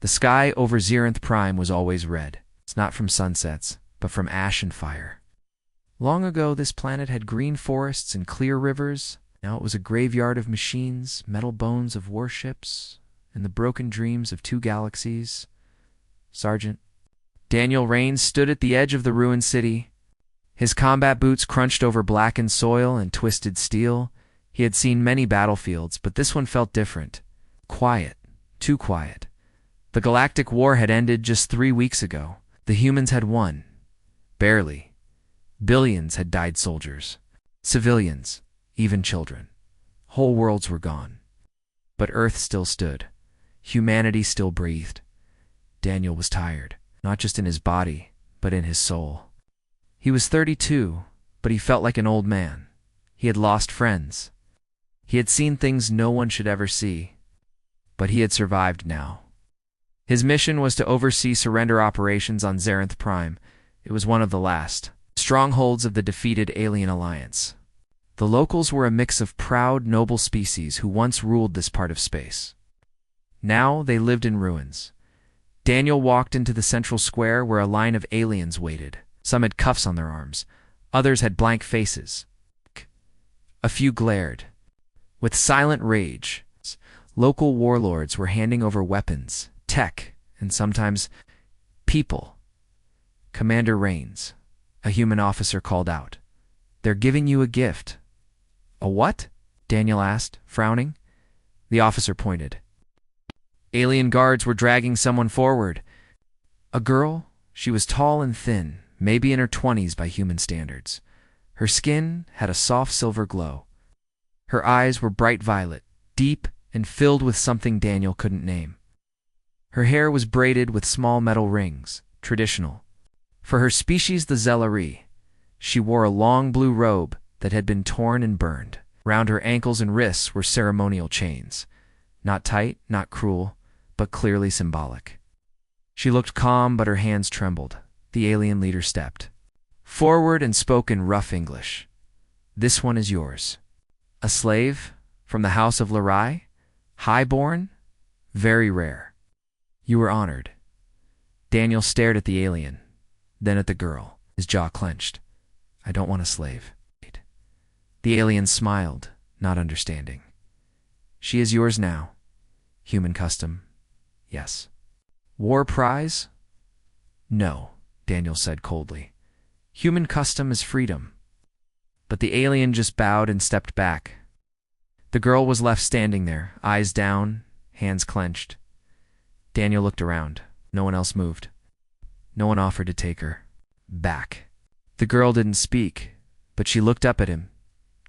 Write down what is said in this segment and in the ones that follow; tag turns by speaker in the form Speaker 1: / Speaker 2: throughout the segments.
Speaker 1: sky over Zerenth Prime was always red. It's not from sunsets, but from ash and fire. Long ago, this planet had green forests and clear rivers. Now it was a graveyard of machines, metal bones of warships, and the broken dreams of two galaxies. Sergeant Daniel Raines stood at the edge of the ruined city. His combat boots crunched over blackened soil and twisted steel. He had seen many battlefields, but this one felt different. Quiet. Too quiet. The Galactic War had ended just 3 weeks ago. The humans had won. Barely. Billions had died soldiers. Civilians. Even children. Whole worlds were gone. But Earth still stood. Humanity still breathed. Daniel was tired, not just in his body, but in his soul. He was 32, but he felt like an old man. He had lost friends. He had seen things no one should ever see. But he had survived now. His mission was to oversee surrender operations on Zerenth Prime. It was one of the last strongholds of the defeated alien alliance. The locals were a mix of proud, noble species who once ruled this part of space. Now they lived in ruins. Daniel walked into the central square where a line of aliens waited. Some had cuffs on their arms. Others had blank faces. A few glared. With silent rage, local warlords were handing over weapons, tech, and sometimes people. Commander Raines, a human officer, called out, "They're giving you a gift." "A what?" Daniel asked, frowning. The officer pointed. Alien guards were dragging someone forward. A girl. She was tall and thin, maybe in her 20s by human standards. Her skin had a soft silver glow. Her eyes were bright violet, deep and filled with something Daniel couldn't name. Her hair was braided with small metal rings, traditional. For her species, the Zelari, she wore a long blue robe that had been torn and burned. Round her ankles and wrists were ceremonial chains. Not tight, not cruel, but clearly symbolic. She looked calm, but her hands trembled. The alien leader stepped forward and spoke in rough English. "This one is yours. A slave from the house of Larai? Highborn? Very rare. You were honored." Daniel stared at the alien, then at the girl, his jaw clenched. "I don't want a slave." The alien smiled, not understanding. "She is yours now. Human custom, yes. War prize? No," Daniel said coldly. "Human custom is freedom." But the alien just bowed and stepped back. The girl was left standing there, eyes down, hands clenched. Daniel looked around. No one else moved. No one offered to take her back. The girl didn't speak, but she looked up at him.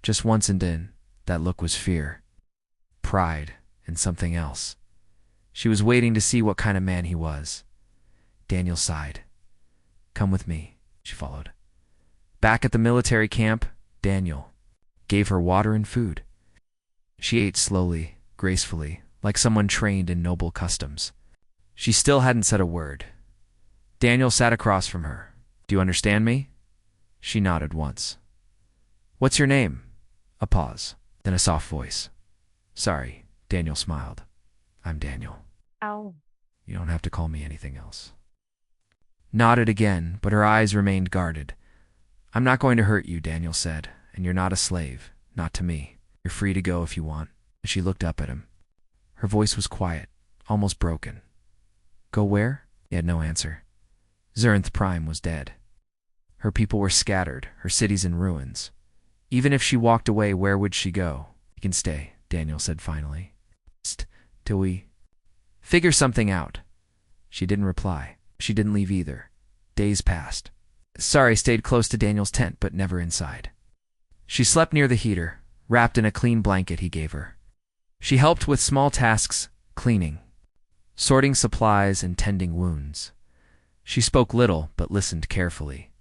Speaker 1: Just once, and then that look was fear, pride, and something else. She was waiting to see what kind of man he was. Daniel sighed. "Come with me," she followed. Back at the military camp, Daniel gave her water and food. She ate slowly, gracefully, like someone trained in noble customs. She still hadn't said a word. Daniel sat across from her. "Do you understand me?" She nodded once. "What's your name?" A pause, then a soft voice. "Sorry," Daniel smiled. "I'm Daniel."
Speaker 2: Ow.
Speaker 1: "You don't have to call me anything else." Nodded again, but her eyes remained guarded. "I'm not going to hurt you," Daniel said, "and you're not a slave, not to me. You're free to go if you want." She looked up at him. Her voice was quiet, almost broken. "Go where?" He had no answer. Zerenth Prime was dead. Her people were scattered, her cities in ruins. Even if she walked away, where would she go? "You can stay," Daniel said finally. "Till we figure something out." She didn't reply. She didn't leave either. Days passed. Sari stayed close to Daniel's tent, but never inside. She slept near the heater, wrapped in a clean blanket he gave her. She helped with small tasks, cleaning, sorting supplies, and tending wounds. She spoke little, but listened carefully.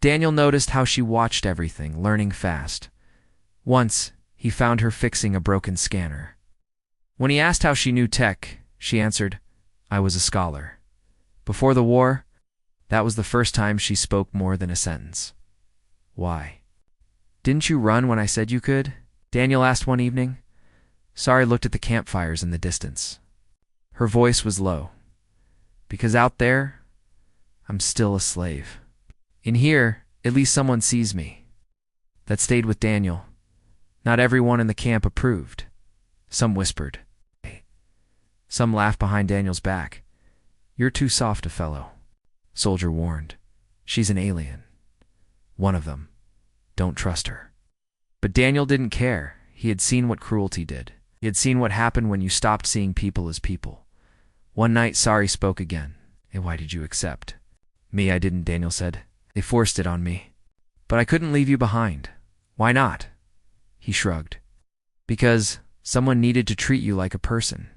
Speaker 1: Daniel noticed how she watched everything, learning fast. Once, he found her fixing a broken scanner. When he asked how she knew tech, she answered, "I was a scholar." Before the war, that was the first time she spoke more than a sentence. "Why?" "Didn't you run when I said you could?" Daniel asked one evening. Sari looked at the campfires in the distance. Her voice was low. Because out there, I'm still a slave. In here, at least someone sees me. That stayed with Daniel. Not everyone in the camp approved. Some whispered. Some laughed behind Daniel's back. You're too soft a fellow. Soldier warned. She's an alien. One of them. Don't trust her. But Daniel didn't care. He had seen what cruelty did. He had seen what happened when you stopped seeing people as people. One night, Sari spoke again. Hey, why did you accept? Me, I didn't, Daniel said. They forced it on me. But I couldn't leave you behind. Why not? He shrugged. Because someone needed to treat you like a person.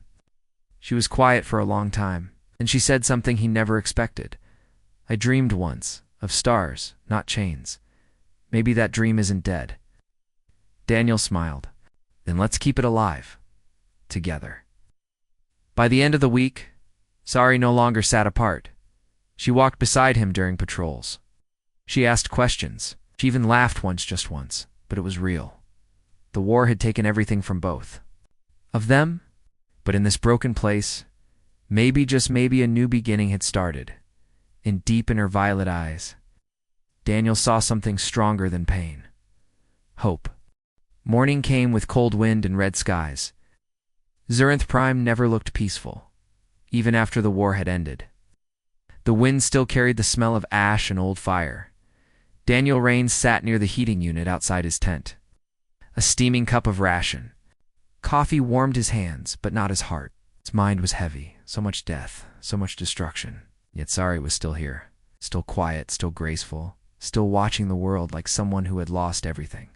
Speaker 1: She was quiet for a long time, and she said something he never expected. I dreamed once of stars, not chains. Maybe that dream isn't dead. Daniel smiled. Then let's keep it alive. Together. By the end of the week, Sari no longer sat apart. She walked beside him during patrols. She asked questions. She even laughed just once, but it was real. The war had taken everything from both of them, but in this broken place, maybe, just maybe, a new beginning had started. And deep in her violet eyes, Daniel saw something stronger than pain. Hope. Morning came with cold wind and red skies. Zerinth Prime never looked peaceful, even after the war had ended. The wind still carried the smell of ash and old fire. Daniel Raines sat near the heating unit outside his tent. A steaming cup of ration. Coffee warmed his hands, but not his heart. His mind was heavy. So much death, so much destruction. Yet Sari was still here. Still quiet, still graceful. Still watching the world like someone who had lost everything.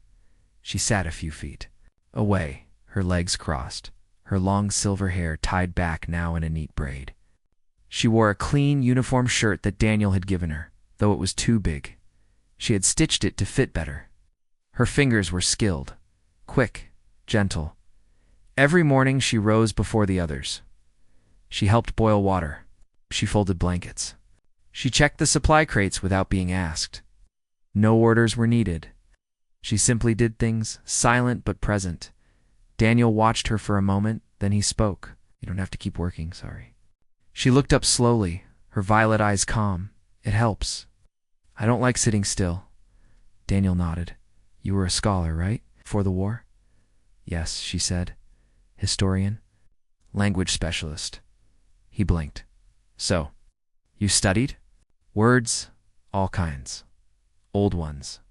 Speaker 1: She sat a few feet away, her legs crossed, her long silver hair tied back now in a neat braid. She wore a clean uniform shirt that Daniel had given her, though it was too big. She had stitched it to fit better. Her fingers were skilled, quick, gentle. Every morning she rose before the others. She helped boil water. She folded blankets. She checked the supply crates without being asked. No orders were needed. She simply did things, silent but present. Daniel watched her for a moment, then he spoke. You don't have to keep working, Sari. She looked up slowly, her violet eyes calm. It helps. I don't like sitting still. Daniel nodded. You were a scholar, right? Before the war? Yes, she said. Historian? Language specialist. He blinked. So, you studied? Words, all kinds. Old ones.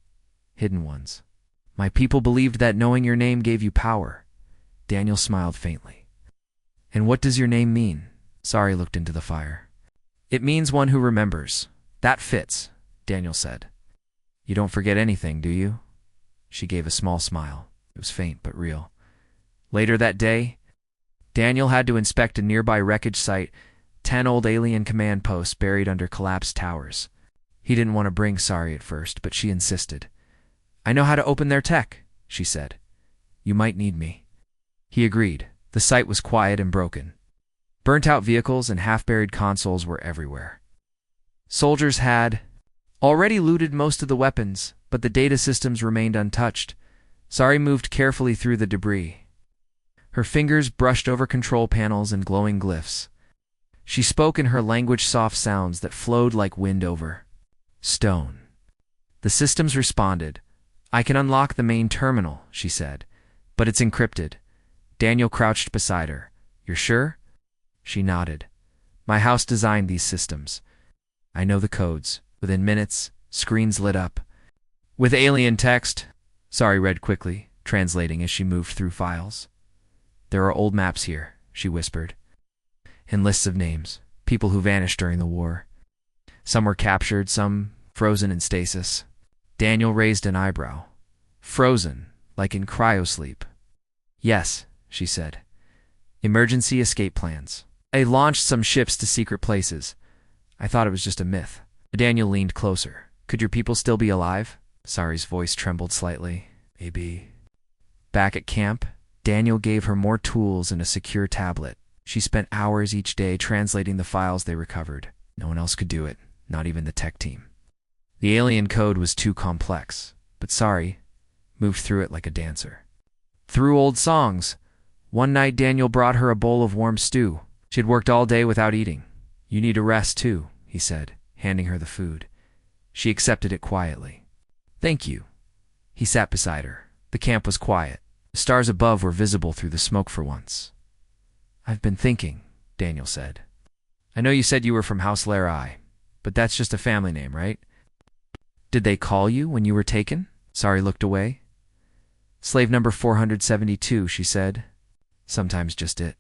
Speaker 1: Hidden ones. My people believed that knowing your name gave you power. Daniel smiled faintly. And what does your name mean? Sari looked into the fire. It means one who remembers. That fits, Daniel said. You don't forget anything, do you? She gave a small smile. It was faint but real. Later that day, Daniel had to inspect a nearby wreckage site, 10 old alien command posts buried under collapsed towers. He didn't want to bring Sari at first, but she insisted. I know how to open their tech, she said. You might need me. He agreed. The site was quiet and broken. Burnt-out vehicles and half-buried consoles were everywhere. Soldiers had already looted most of the weapons, but the data systems remained untouched. Sari moved carefully through the debris. Her fingers brushed over control panels and glowing glyphs. She spoke in her language soft sounds that flowed like wind over stone. The systems responded. I can unlock the main terminal, she said, but it's encrypted. Daniel crouched beside her. You're sure? She nodded. My house designed these systems. I know the codes. Within minutes, screens lit up. With alien text, Sari read quickly, translating as she moved through files. There are old maps here, she whispered, and lists of names, people who vanished during the war. Some were captured, some frozen in stasis. Daniel raised an eyebrow. Frozen, like in cryosleep. Yes, she said. Emergency escape plans. I launched some ships to secret places. I thought it was just a myth. Daniel leaned closer. Could your people still be alive? Sari's voice trembled slightly. Maybe. Back at camp, Daniel gave her more tools and a secure tablet. She spent hours each day translating the files they recovered. No one else could do it, not even the tech team. The alien code was too complex, but Sari moved through it like a dancer. Through old songs. One night Daniel brought her a bowl of warm stew. She had worked all day without eating. You need a rest too, he said, handing her the food. She accepted it quietly. Thank you. He sat beside her. The camp was quiet. The stars above were visible through the smoke for once. I've been thinking, Daniel said. I know you said you were from House Larai, but that's just a family name, right? Did they call you when you were taken? Sari looked away. Slave number 472, she said. Sometimes just it.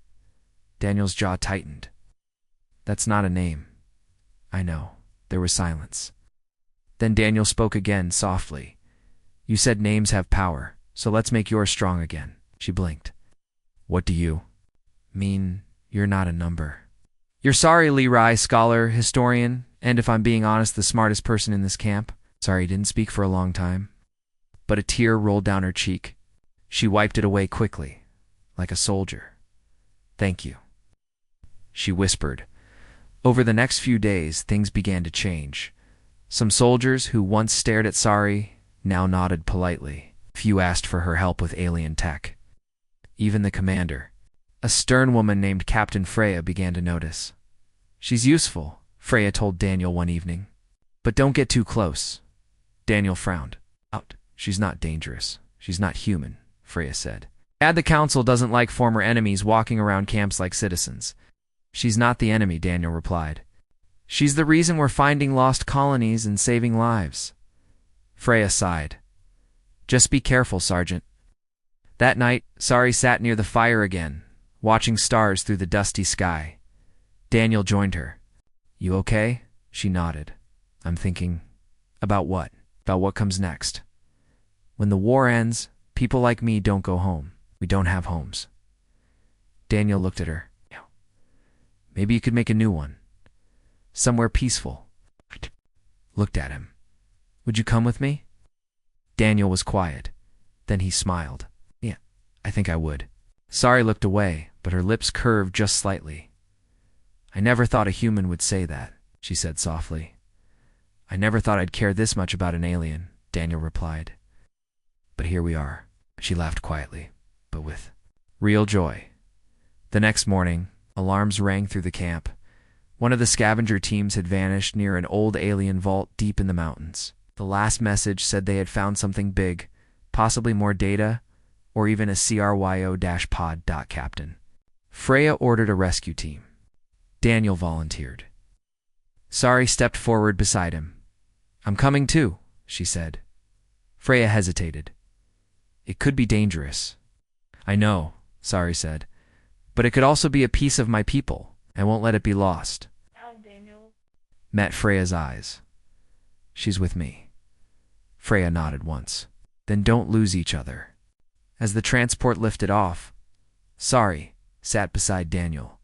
Speaker 1: Daniel's jaw tightened. That's not a name. I know. There was silence. Then Daniel spoke again, softly. You said names have power, so let's make yours strong again. She blinked. What do you mean? You're not a number. You're Sari Lerai, scholar, historian, and if I'm being honest, the smartest person in this camp. Sari didn't speak for a long time, but a tear rolled down her cheek. She wiped it away quickly, like a soldier. Thank you, she whispered. Over the next few days, things began to change. Some soldiers who once stared at Sari now nodded politely. Few asked for her help with alien tech. Even the commander, a stern woman named Captain Freya, began to notice. She's useful, Freya told Daniel one evening. But don't get too close. Daniel frowned. Out. She's not dangerous. She's not human, Freya said. The council doesn't like former enemies walking around camps like citizens. She's not the enemy, Daniel replied. She's the reason we're finding lost colonies and saving lives. Freya sighed. Just be careful, Sergeant. That night, Sari sat near the fire again, watching stars through the dusty sky. Daniel joined her. You okay? She nodded. I'm thinking. About what? About what comes next. When the war ends, people like me don't go home. We don't have homes. Daniel looked at her. Maybe you could make a new one. Somewhere peaceful. Looked at him. Would you come with me? Daniel was quiet. Then he smiled. Yeah, I think I would. Sari looked away, but her lips curved just slightly. I never thought a human would say that, she said softly. I never thought I'd care this much about an alien, Daniel replied. But here we are. She laughed quietly, but with real joy. The next morning, alarms rang through the camp. One of the scavenger teams had vanished near an old alien vault deep in the mountains. The last message said they had found something big, possibly more data, or even a CRYO-pod. Captain. Freya ordered a rescue team. Daniel volunteered. Sari stepped forward beside him. I'm coming too, she said. Freya hesitated. It could be dangerous. I know, Sari said, but it could also be a piece of my people. I won't let it be lost.
Speaker 2: Daniel
Speaker 1: Met Freya's eyes. She's with me. Freya nodded once. Then don't lose each other. As the transport lifted off, Sari sat beside Daniel.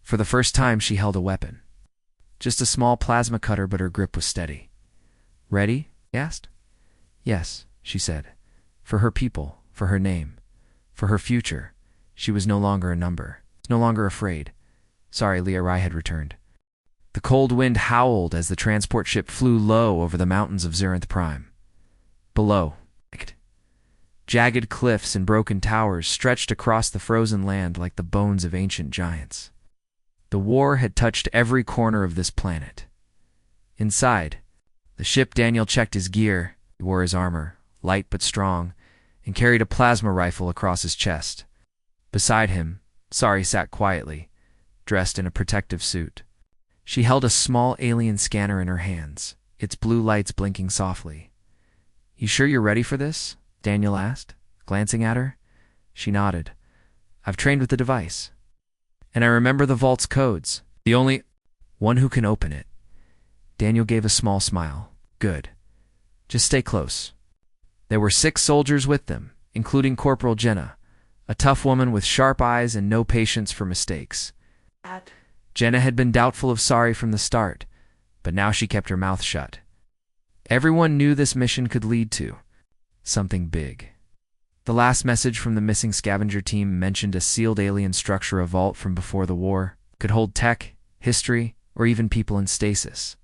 Speaker 1: For the first time, she held a weapon. Just a small plasma cutter, but her grip was steady. Ready? He asked. Yes, she said. For her people, for her name, for her future. She was no longer a number, no longer afraid. Sari Lerai had returned. The cold wind howled as the transport ship flew low over the mountains of Xeranth Prime. Below, jagged cliffs and broken towers stretched across the frozen land like the bones of ancient giants. The war had touched every corner of this planet. Inside the ship, Daniel checked his gear. He wore his armor, light but strong, and carried a plasma rifle across his chest. Beside him, Sari sat quietly, dressed in a protective suit. She held a small alien scanner in her hands, its blue lights blinking softly. You sure you're ready for this? Daniel asked, glancing at her. She nodded. I've trained with the device. And I remember the vault's codes. The only one who can open it. Daniel gave a small smile. Good. Just stay close. There were 6 soldiers with them, including Corporal Jenna, a tough woman with sharp eyes and no patience for mistakes.
Speaker 2: Dad.
Speaker 1: Jenna had been doubtful of Sari from the start, but now she kept her mouth shut. Everyone knew this mission could lead to something big. The last message from the missing scavenger team mentioned a sealed alien structure, a vault from before the war, could hold tech, history, or even people in stasis.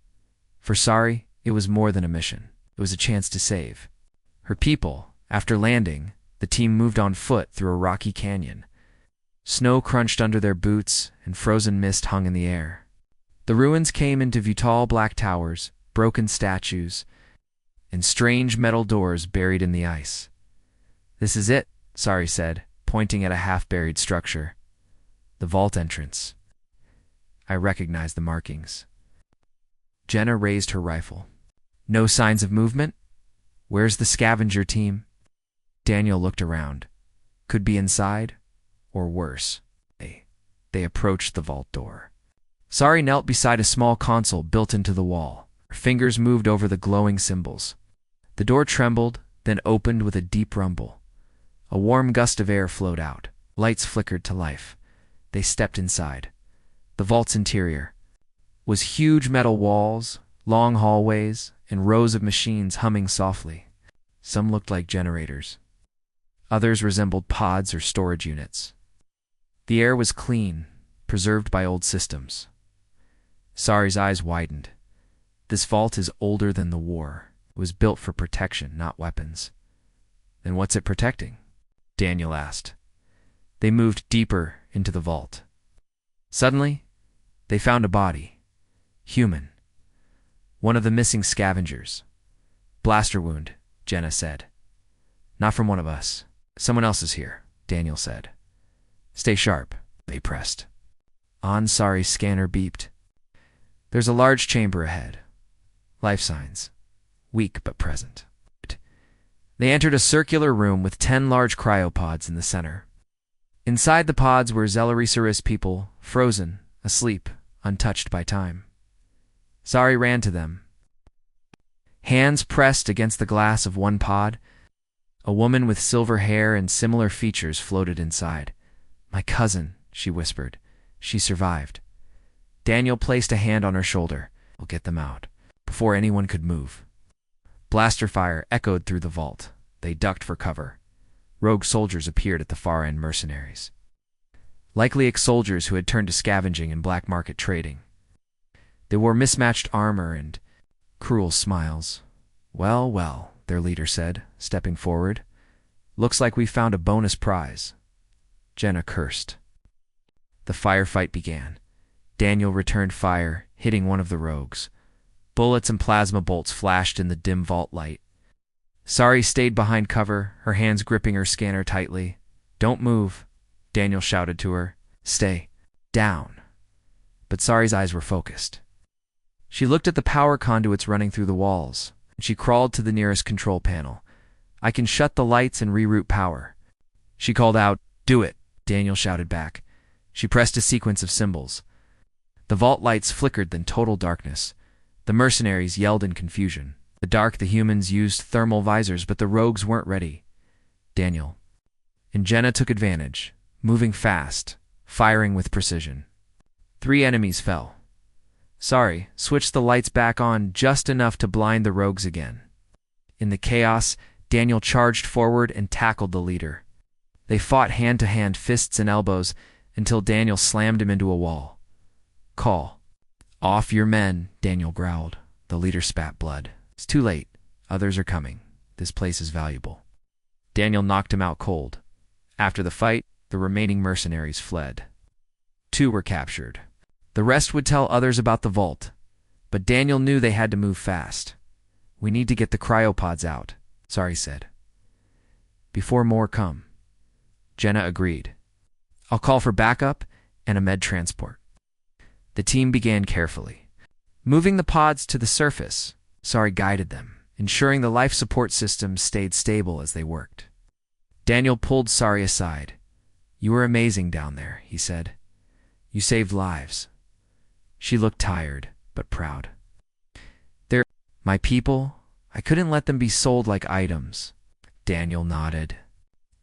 Speaker 1: For Sari, it was more than a mission. It was a chance to save her people. After landing, the team moved on foot through a rocky canyon. Snow crunched under their boots, and frozen mist hung in the air. The ruins came into view: tall black towers, broken statues, and strange metal doors buried in the ice. "This is it," Sari said, pointing at a half-buried structure. "The vault entrance." I recognized the markings. Jenna raised her rifle. "No signs of movement? Where's the scavenger team?" Daniel looked around. Could be inside, or worse. They approached the vault door. Sari knelt beside a small console built into the wall. Her fingers moved over the glowing symbols. The door trembled, then opened with a deep rumble. A warm gust of air flowed out. Lights flickered to life. They stepped inside. The vault's interior was huge metal walls, long hallways, and rows of machines humming softly. Some looked like generators. Others resembled pods or storage units. The air was clean, preserved by old systems. Sari's eyes widened. This vault is older than the war. It was built for protection, not weapons. Then what's it protecting? Daniel asked. They moved deeper into the vault. Suddenly, they found a body. Human. One of the missing scavengers. "Blaster wound," Jenna said. "Not from one of us. Someone else is here," Daniel said. "Stay sharp," they pressed. On Sari's scanner beeped. "There's a large chamber ahead. Life signs. Weak but present." They entered a circular room with 10 large cryopods in the center. Inside the pods were Zelarisaurus people, frozen, asleep, untouched by time. Sari ran to them. Hands pressed against the glass of one pod. A woman with silver hair and similar features floated inside. "My cousin," she whispered. "She survived." Daniel placed a hand on her shoulder. "We'll get them out," before anyone could move. Blaster fire echoed through the vault. They ducked for cover. Rogue soldiers appeared at the far end, mercenaries. Likely ex-soldiers who had turned to scavenging and black market trading. They wore mismatched armor and cruel smiles. "Well, well," their leader said, stepping forward. "Looks like we found a bonus prize." Jenna cursed. The firefight began. Daniel returned fire, hitting one of the rogues. Bullets and plasma bolts flashed in the dim vault light. Sari stayed behind cover, her hands gripping her scanner tightly. "Don't move," Daniel shouted to her. "Stay down." But Sari's eyes were focused. She looked at the power conduits running through the walls. She crawled to the nearest control panel. "I can shut the lights and reroute power." She called out, "Do it," Daniel shouted back. She pressed a sequence of symbols. The vault lights flickered, then total darkness. The mercenaries yelled in confusion. The dark, the humans used thermal visors, but the rogues weren't ready. Daniel and Jenna took advantage, moving fast, firing with precision. 3 enemies fell. Sari switched the lights back on just enough to blind the rogues again. In the chaos, Daniel charged forward and tackled the leader. They fought hand-to-hand, fists and elbows, until Daniel slammed him into a wall. "Call off your men," Daniel growled. The leader spat blood. "It's too late. Others are coming. This place is valuable." Daniel knocked him out cold. After the fight, the remaining mercenaries fled. 2 were captured. The rest would tell others about the vault, but Daniel knew they had to move fast. "We need to get the cryopods out," Sari said, "before more come." Jenna agreed. "I'll call for backup and a med transport." The team began carefully. Moving the pods to the surface, Sari guided them, ensuring the life support systems stayed stable as they worked. Daniel pulled Sari aside. "You were amazing down there," he said. "You saved lives." She looked tired, but proud. "They're my people. I couldn't let them be sold like items." Daniel nodded.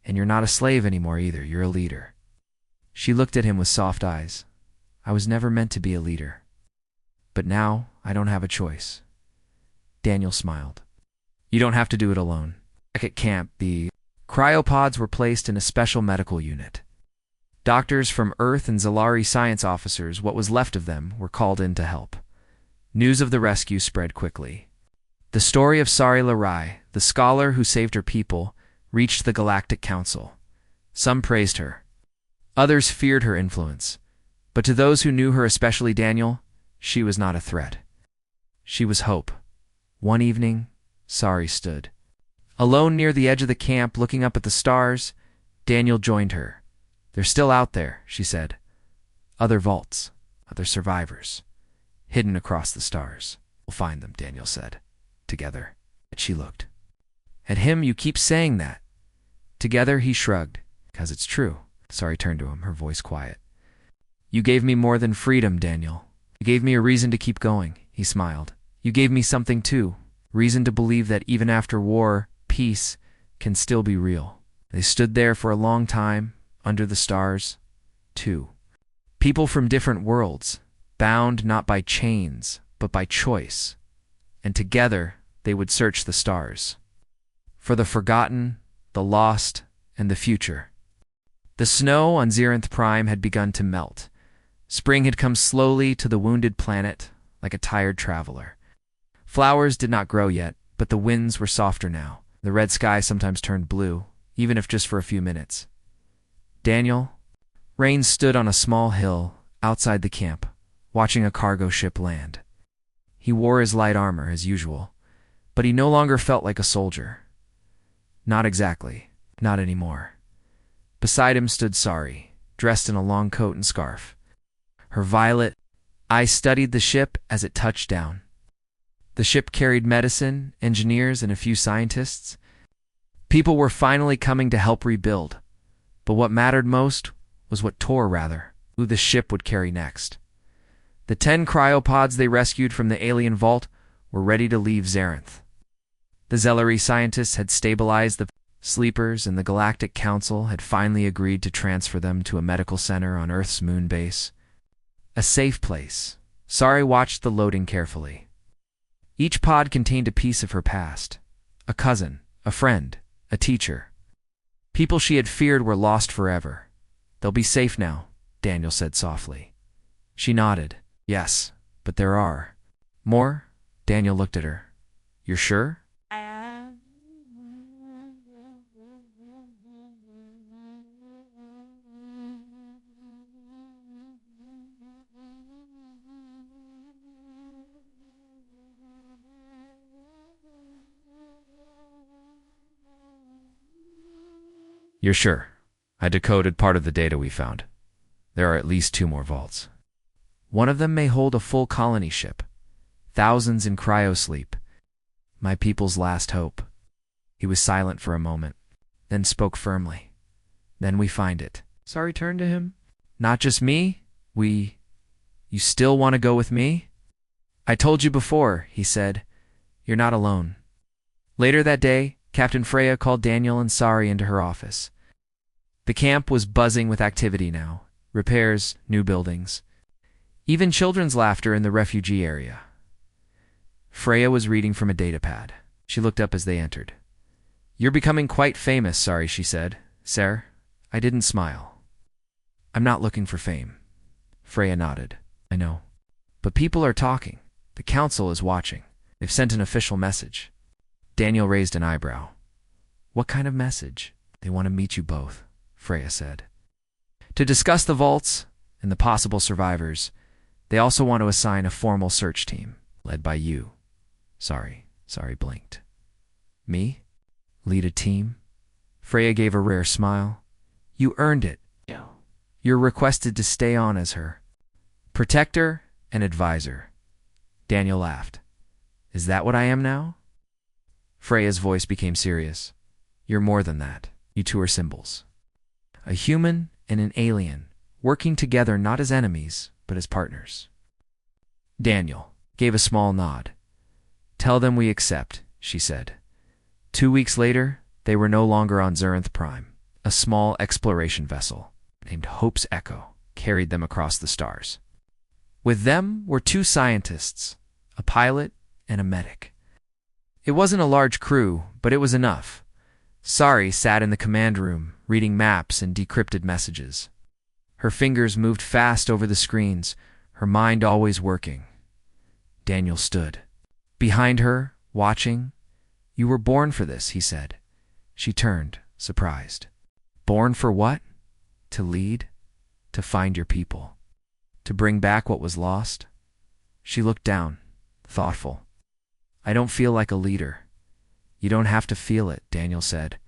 Speaker 1: "And you're not a slave anymore either. You're a leader." She looked at him with soft eyes. "I was never meant to be a leader. But now I don't have a choice." Daniel smiled. "You don't have to do it alone." Back at camp, the cryopods were placed in a special medical unit. Doctors from Earth and Zalari science officers, what was left of them, were called in to help. News of the rescue spread quickly. The story of Sari Larai, the scholar who saved her people, reached the Galactic Council. Some praised her. Others feared her influence. But to those who knew her, especially Daniel, She was not a threat. She was hope. One evening, Sari stood alone near the edge of the camp, looking up at the stars. Daniel joined her. "They're still out there," she said. "Other vaults, other survivors, hidden across the stars. We'll find them," Daniel said. "Together." She looked at him. "You keep saying that." "Together," he shrugged. "'Cause it's true." Sari turned to him, her voice quiet. "You gave me more than freedom, Daniel. You gave me a reason to keep going," he smiled. "You gave me something too, reason to believe that even after war, peace can still be real." They stood there for a long time, under the stars. Two people from different worlds, bound not by chains, but by choice. And together they would search the stars for the forgotten, the lost, and the future. The snow on Xeranth Prime had begun to melt. Spring had come slowly to the wounded planet, like a tired traveler. Flowers did not grow yet, but the winds were softer now. The red sky sometimes turned blue, even if just for a few minutes. Daniel Rain stood on a small hill outside the camp, watching a cargo ship land. He wore his light armor as usual, but he no longer felt like a soldier. Not exactly, not anymore. Beside him stood Sari, dressed in a long coat and scarf. Her violet eyes studied the ship as it touched down. The ship carried medicine, engineers, and a few scientists. People were finally coming to help rebuild. But what mattered most was who the ship would carry next. The 10 cryopods they rescued from the alien vault were ready to leave Xeranth. The Zellery scientists had stabilized the sleepers, and the Galactic Council had finally agreed to transfer them to a medical center on Earth's moon base. A safe place. Sari watched the loading carefully. Each pod contained a piece of her past. A cousin, a friend, a teacher. People she had feared were lost forever. "They'll be safe now," Daniel said softly. She nodded. "Yes, but there are more?" Daniel looked at her. "You're sure?" "You're sure. I decoded part of the data we found. There are at least 2 more vaults. One of them may hold a full colony ship. Thousands in cryosleep. My people's last hope." He was silent for a moment, then spoke firmly. "Then we find it." Sari turned to him. "Not just me? You still want to go with me?" "I told you before," he said. "You're not alone." Later that day, Captain Freya called Daniel and Sari into her office. The camp was buzzing with activity now. Repairs, new buildings. Even children's laughter in the refugee area. Freya was reading from a datapad. She looked up as they entered. "You're becoming quite famous, Sari," she said. "Sir?" I didn't smile. "I'm not looking for fame." Freya nodded. "I know. But people are talking. The council is watching. They've sent an official message." Daniel raised an eyebrow. "What kind of message?" "They want to meet you both," Freya said. "To discuss the vaults and the possible survivors. They also want to assign a formal search team, led by you." Sari blinked. "Me? Lead a team?" Freya gave a rare smile. "You earned it. You're requested to stay on as her protector and advisor." Daniel laughed. "Is that what I am now?" Freya's voice became serious. "You're more than that. You two are symbols. A human and an alien, working together not as enemies, but as partners." Daniel gave a small nod. "Tell them we accept," she said. 2 weeks later, they were no longer on Xeranth Prime. A small exploration vessel, named Hope's Echo, carried them across the stars. With them were 2 scientists, a pilot and a medic. It wasn't a large crew, but it was enough. Sari sat in the command room, reading maps and decrypted messages. Her fingers moved fast over the screens, her mind always working. Daniel stood behind her, watching. "You were born for this," he said. She turned, surprised. "Born for what?" "To lead, to find your people, to bring back what was lost." She looked down, thoughtful. I don't feel like a leader. You don't have to feel it, Daniel said.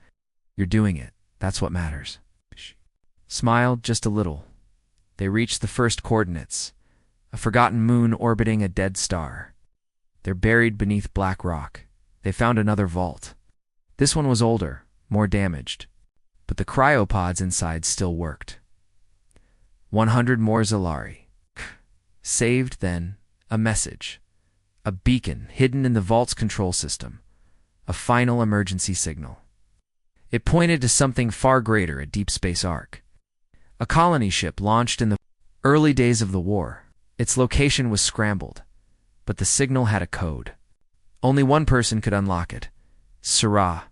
Speaker 1: You're doing it. That's what matters. She smiled just a little. They reached the first coordinates, a forgotten moon orbiting a dead star. They're buried beneath black rock. They found another vault. This one was older, more damaged, but the cryopods inside still worked. 100 more Zalari. Saved then, a message. A beacon hidden in the vault's control system. A final emergency signal. It pointed to something far greater, a deep space ark. A colony ship launched in the early days of the war. Its location was scrambled, but the signal had a code. Only one person could unlock it. Sarah.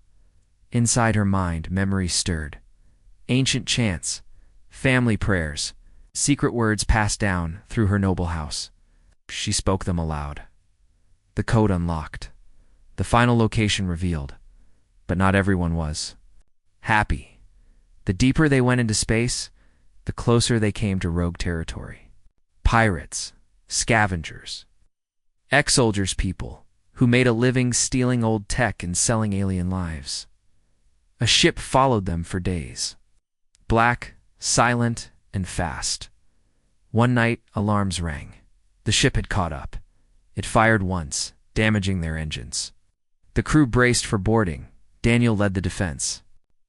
Speaker 1: Inside her mind, memory stirred. Ancient chants, family prayers, secret words passed down through her noble house. She spoke them aloud. The code unlocked. The final location revealed. But not everyone was happy. The deeper they went into space, the closer they came to rogue territory. Pirates, scavengers, ex-soldiers people who made a living stealing old tech and selling alien lives. A ship followed them for days. Black, silent, and fast. One night, alarms rang. The ship had caught up. It fired once, damaging their engines. The crew braced for boarding. Daniel led the defense.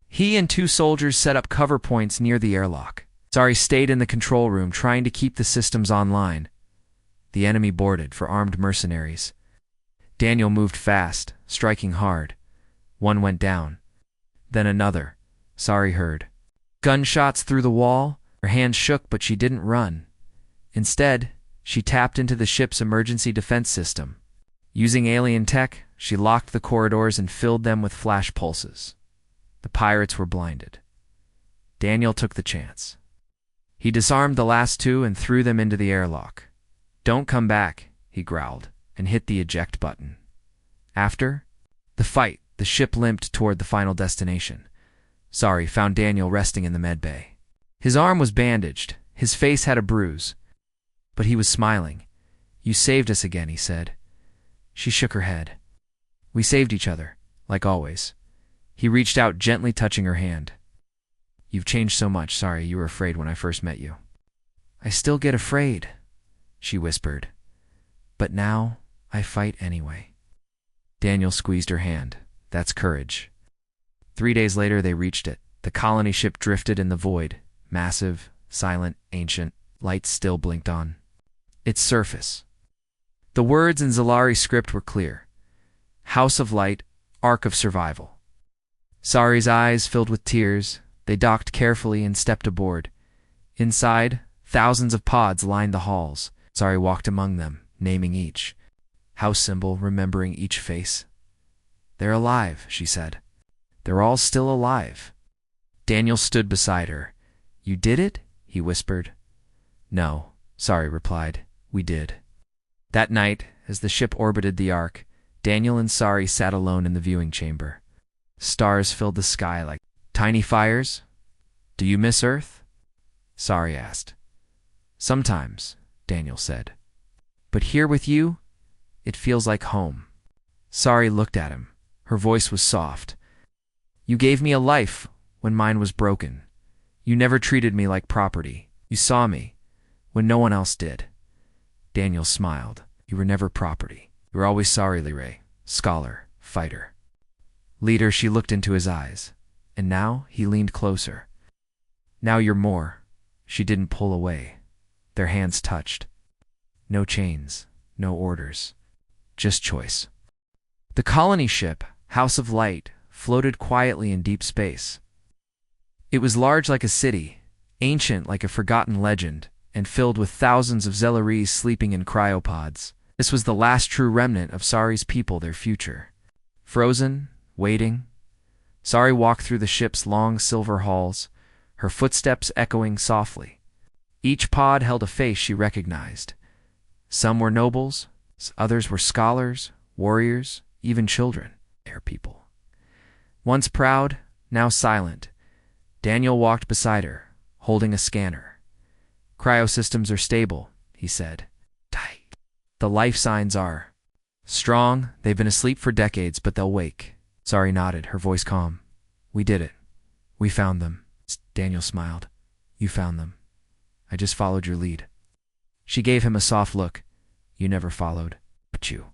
Speaker 1: He and 2 soldiers set up cover points near the airlock. Sari stayed in the control room trying to keep the systems online. The enemy boarded for armed mercenaries. Daniel moved fast, striking hard. One went down. Then another. Sari heard gunshots through the wall. Her hands shook, but she didn't run. Instead, she tapped into the ship's emergency defense system. Using alien tech, she locked the corridors and filled them with flash pulses. The pirates were blinded. Daniel took the chance. He disarmed the last 2 and threw them into the airlock. "Don't come back," he growled, and hit the eject button. After the fight, the ship limped toward the final destination. Sari found Daniel resting in the medbay. His arm was bandaged. His face had a bruise. But he was smiling. "You saved us again," he said. She shook her head. "We saved each other, like always." He reached out, gently touching her hand. "You've changed so much. Sorry, you were afraid when I first met you." "I still get afraid," she whispered. "But now I fight anyway." Daniel squeezed her hand. "That's courage." 3 days later, they reached it. The colony ship drifted in the void. Massive, silent, ancient. Lights still blinked on its surface. The words in Zalari script were clear. House of Light, Ark of Survival. Sari's eyes filled with tears. They docked carefully and stepped aboard. Inside, thousands of pods lined the halls. Sari walked among them, naming each. House symbol, remembering each face. "They're alive," she said. "They're all still alive." Daniel stood beside her. "You did it?" he whispered. "No," Sari replied. "We did." That night, as the ship orbited the Ark, Daniel and Sari sat alone in the viewing chamber. Stars filled the sky like tiny fires. "Do you miss Earth?" Sari asked. "Sometimes," Daniel said. "But here with you, it feels like home." Sari looked at him. Her voice was soft. "You gave me a life when mine was broken. You never treated me like property. You saw me when no one else did." Daniel smiled. "You were never property. You were always Sari Liray, scholar, fighter, leader." She looked into his eyes. And now he leaned closer. "Now you're more." She didn't pull away. Their hands touched. No chains, no orders, just choice. The colony ship, House of Light, floated quietly in deep space. It was large like a city, ancient like a forgotten legend, and filled with thousands of Zelaris sleeping in cryopods. This was the last true remnant of Sari's people, their future. Frozen, waiting, Sari walked through the ship's long silver halls, her footsteps echoing softly. Each pod held a face she recognized. Some were nobles, others were scholars, warriors, even children. Their people. Once proud, now silent, Daniel walked beside her, holding a scanner. "Cryosystems are stable," he said. "Tight." The life signs are strong. They've been asleep for decades, but they'll wake. Sari nodded, her voice calm. We did it. We found them. Daniel smiled. You found them. I just followed your lead. She gave him a soft look. You never followed, but you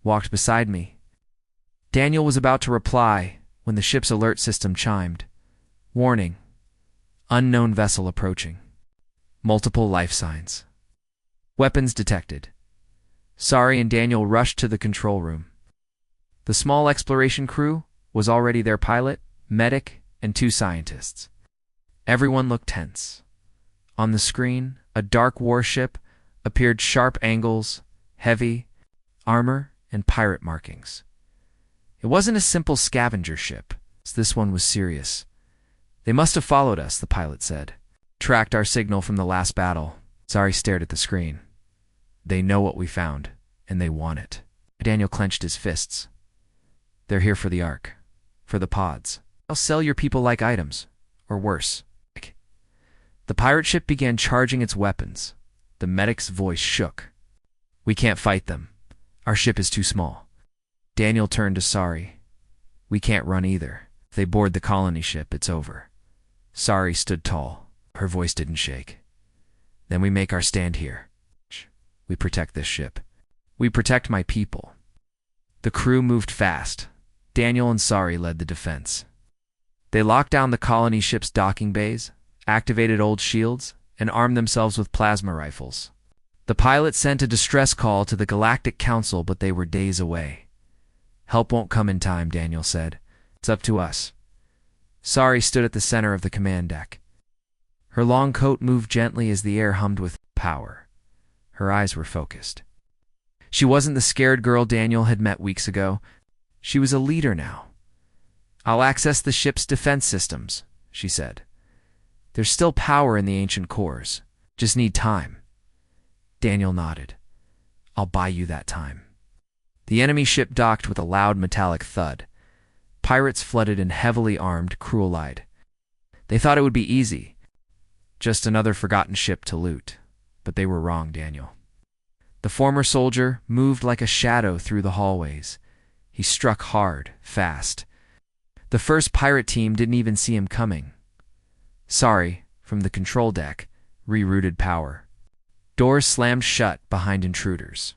Speaker 1: walked beside me. Daniel was about to reply when the ship's alert system chimed. Warning. Unknown vessel approaching. Multiple life signs. Weapons detected. Sari and Daniel rushed to the control room. The small exploration crew was already their pilot, medic, and 2 scientists. Everyone looked tense. On the screen, a dark warship appeared, sharp angles, heavy armor, and pirate markings. It wasn't a simple scavenger ship. This one was serious. They must have followed us, the pilot said. Tracked our signal from the last battle. Sari stared at the screen. They know what we found, and they want it. Daniel clenched his fists. They're here for the Ark. For the pods. They'll sell your people like items. Or worse. The pirate ship began charging its weapons. The medic's voice shook. We can't fight them. Our ship is too small. Daniel turned to Sari. We can't run either. If they board the colony ship, it's over. Sari stood tall. Her voice didn't shake. Then we make our stand here. We protect this ship. We protect my people. The crew moved fast. Daniel and Sari led the defense. They locked down the colony ship's docking bays, activated old shields, and armed themselves with plasma rifles. The pilot sent a distress call to the Galactic Council, but they were days away. Help won't come in time, Daniel said. It's up to us. Sari stood at the center of the command deck. Her long coat moved gently as the air hummed with power. Her eyes were focused. She wasn't the scared girl Daniel had met weeks ago. She was a leader now. I'll access the ship's defense systems, she said. There's still power in the ancient cores. Just need time. Daniel nodded. I'll buy you that time. The enemy ship docked with a loud metallic thud. Pirates flooded in, heavily armed, cruel-eyed. They thought it would be easy. Just another forgotten ship to loot. But they were wrong, Daniel. The former soldier moved like a shadow through the hallways. He struck hard, fast. The first pirate team didn't even see him coming. Sari, from the control deck, rerouted power. Doors slammed shut behind intruders.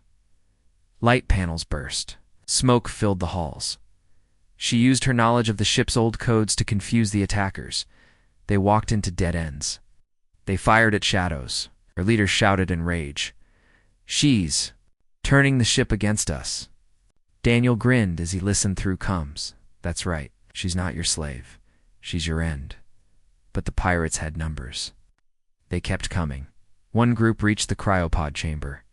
Speaker 1: Light panels burst. Smoke filled the halls. She used her knowledge of the ship's old codes to confuse the attackers. They walked into dead ends. They fired at shadows. Her leader shouted in rage. She's turning the ship against us. Daniel grinned as he listened through comms. That's right. She's not your slave. She's your end. But the pirates had numbers. They kept coming. One group reached the cryopod chamber.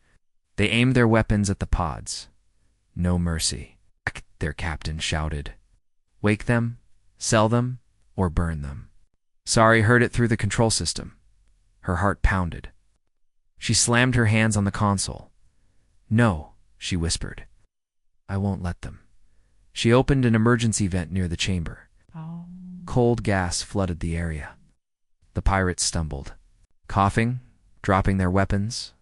Speaker 1: They aimed their weapons at the pods. No mercy. Their captain shouted. Wake them, sell them, or burn them. Sari heard it through the control system. Her heart pounded. She slammed her hands on the console. No, she whispered. I won't let them. She opened an emergency vent near the chamber. Cold gas flooded the area. The pirates stumbled, coughing, dropping their weapons.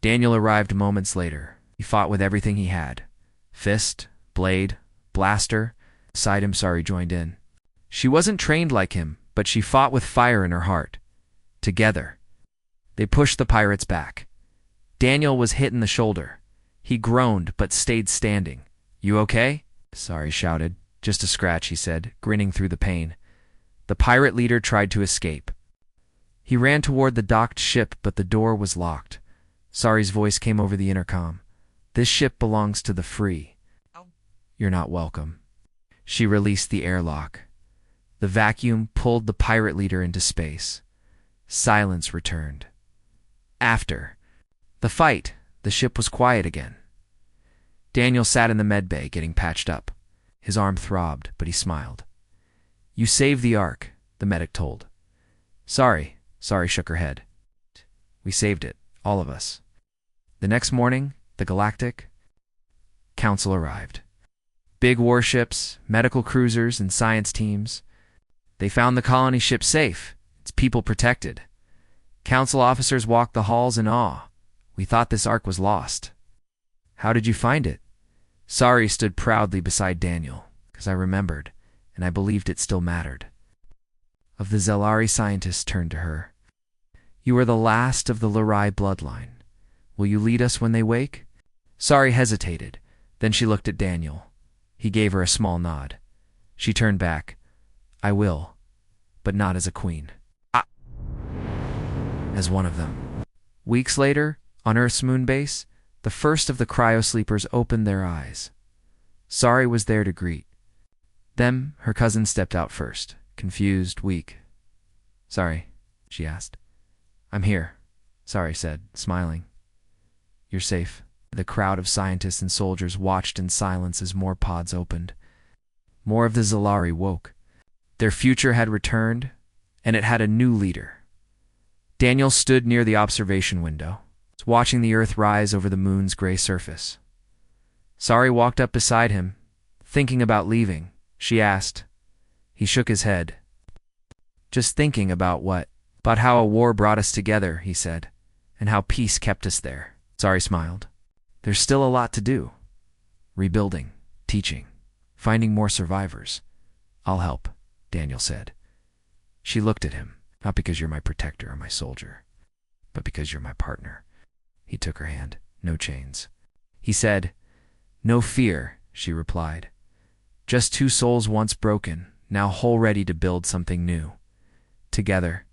Speaker 1: Daniel arrived moments later. He fought with everything he had. Fist, blade, blaster. Beside him, Sari joined in. She wasn't trained like him, but she fought with fire in her heart. Together, they pushed the pirates back. Daniel was hit in the shoulder. He groaned but stayed standing. You okay? Sari shouted. Just a scratch, he said, grinning through the pain. The pirate leader tried to escape. He ran toward the docked ship, but the door was locked. Sari's voice came over the intercom. This ship belongs to the free. You're not welcome. She released the airlock. The vacuum pulled the pirate leader into space. Silence returned. After the fight, the ship was quiet again. Daniel sat in the medbay getting patched up. His arm throbbed, but he smiled. You saved the Ark, the medic told. Sari shook her head. We saved it, all of us. The next morning, the Galactic Council arrived. Big warships, medical cruisers, and science teams. They found the colony ship safe, its people protected. Council officers walked the halls in awe. We thought this Ark was lost, How did you find it? Sari stood proudly beside Daniel, because I remembered, and I believed it still mattered. Of the Zelari scientists turned to her. You are the last of the Larai bloodline. Will you lead us when they wake? Sari hesitated. Then she looked at Daniel. He gave her a small nod. She turned back. I will, but not as a queen. As one of them. Weeks later, on Earth's moon base, the first of the cryosleepers opened their eyes. Sari was there to greet. Then her cousin stepped out first, confused, weak. Sorry, she asked. I'm here, Sari said, smiling. You're safe. The crowd of scientists and soldiers watched in silence as more pods opened. More of the Zelari woke. Their future had returned, and it had a new leader. Daniel stood near the observation window, watching the Earth rise over the moon's gray surface. Sari walked up beside him, thinking about leaving. She asked. He shook his head. Just thinking about what? About how a war brought us together, he said, and how peace kept us there. Sari smiled. There's still a lot to do. Rebuilding, teaching, finding more survivors. I'll help, Daniel said. She looked at him, not because you're my protector or my soldier, but because you're my partner. He took her hand. No chains. He said, No fear, she replied. Just two souls once broken, now whole ready to build something new. Together,